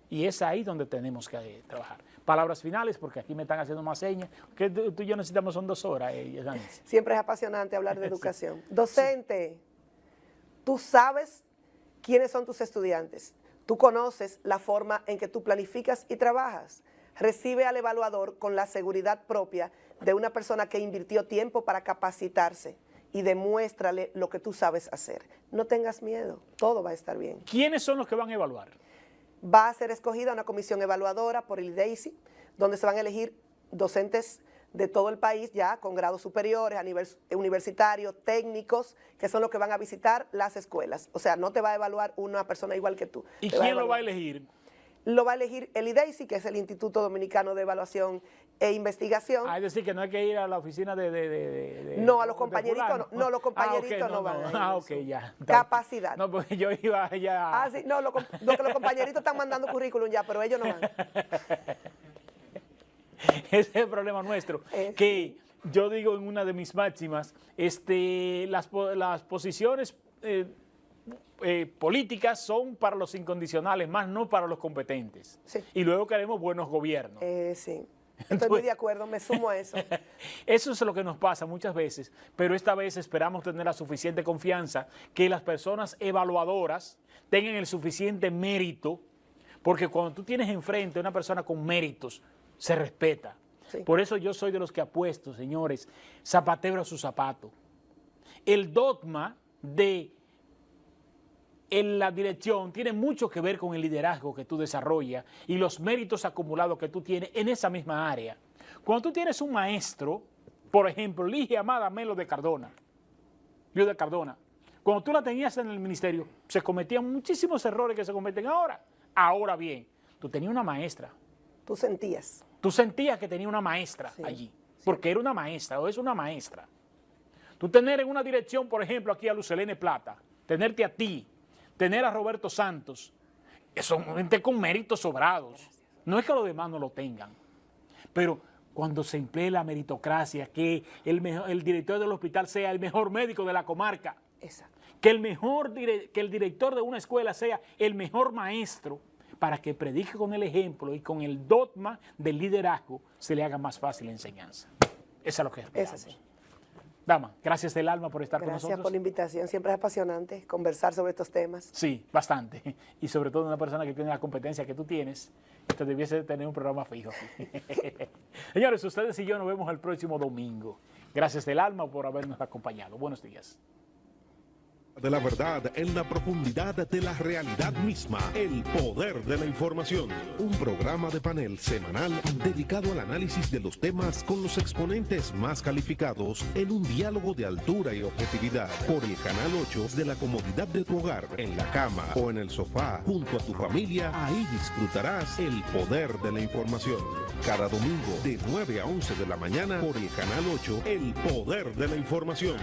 Y es ahí donde tenemos que trabajar. Palabras finales, porque aquí me están haciendo más señas. Que tú y yo necesitamos, son 2 horas. Siempre es apasionante hablar de educación. Sí. Docente, tú sabes quiénes son tus estudiantes. Tú conoces la forma en que tú planificas y trabajas. Recibe al evaluador con la seguridad propia de una persona que invirtió tiempo para capacitarse y demuéstrale lo que tú sabes hacer. No tengas miedo, todo va a estar bien. ¿Quiénes son los que van a evaluar? Va a ser escogida una comisión evaluadora por el IDEICI, donde se van a elegir docentes de todo el país ya con grados superiores, a nivel universitario, técnicos, que son los que van a visitar las escuelas. O sea, no te va a evaluar una persona igual que tú. ¿Y quién lo va a elegir? Lo va a elegir el IDEICI, que es el Instituto Dominicano de Evaluación e Investigación. Es decir, que no hay que ir a la oficina no, a los compañeritos no, los compañeritos no van a ir. Ok, ya. Capacidad. No, porque yo iba ya. Sí, no, los compañeritos están mandando currículum ya, pero ellos no van. Ese es el problema nuestro, que yo digo en una de mis máximas, las posiciones políticas son para los incondicionales, más no para los competentes. Sí. Y luego queremos buenos gobiernos. Sí, estoy muy de acuerdo, me sumo a eso. Eso es lo que nos pasa muchas veces, pero esta vez esperamos tener la suficiente confianza que las personas evaluadoras tengan el suficiente mérito, porque cuando tú tienes enfrente a una persona con méritos, se respeta. Sí. Por eso yo soy de los que apuesto, señores, zapatero a su zapato. El dogma de la dirección tiene mucho que ver con el liderazgo que tú desarrollas y los méritos acumulados que tú tienes en esa misma área. Cuando tú tienes un maestro Por ejemplo, Ligia Amada Melo de Cardona. Yo de Cardona. Cuando tú la tenías en el ministerio, se cometían muchísimos errores que se cometen ahora. Ahora bien, tú tenías una maestra. Tú sentías. Tú sentías que tenía una maestra allí, porque era una maestra o es una maestra. Tú tener en una dirección, por ejemplo, aquí a Lucelene Plata, tenerte a ti, tener a Roberto Santos, son gente con méritos sobrados. No es que los demás no lo tengan, pero cuando se emplee la meritocracia, que el director del hospital sea el mejor médico de la comarca, Exacto. que el director de una escuela sea el mejor maestro, para que predique con el ejemplo y con el dogma del liderazgo se le haga más fácil la enseñanza. Eso es lo que esperamos. Sí. Dama, gracias del alma por estar con nosotros. Gracias por la invitación, siempre es apasionante conversar sobre estos temas. Sí, bastante. Y sobre todo una persona que tiene la competencia que tú tienes, te debiese tener un programa fijo. Señores, ustedes y yo nos vemos el próximo domingo. Gracias del alma por habernos acompañado. Buenos días. De la verdad en la profundidad de la realidad misma. El poder de la información. Un programa de panel semanal dedicado al análisis de los temas con los exponentes más calificados en un diálogo de altura y objetividad. Por el Canal 8 de la comodidad de tu hogar, en la cama o en el sofá, junto a tu familia, ahí disfrutarás el poder de la información. Cada domingo de 9 a 11 de la mañana por el Canal 8, el poder de la información.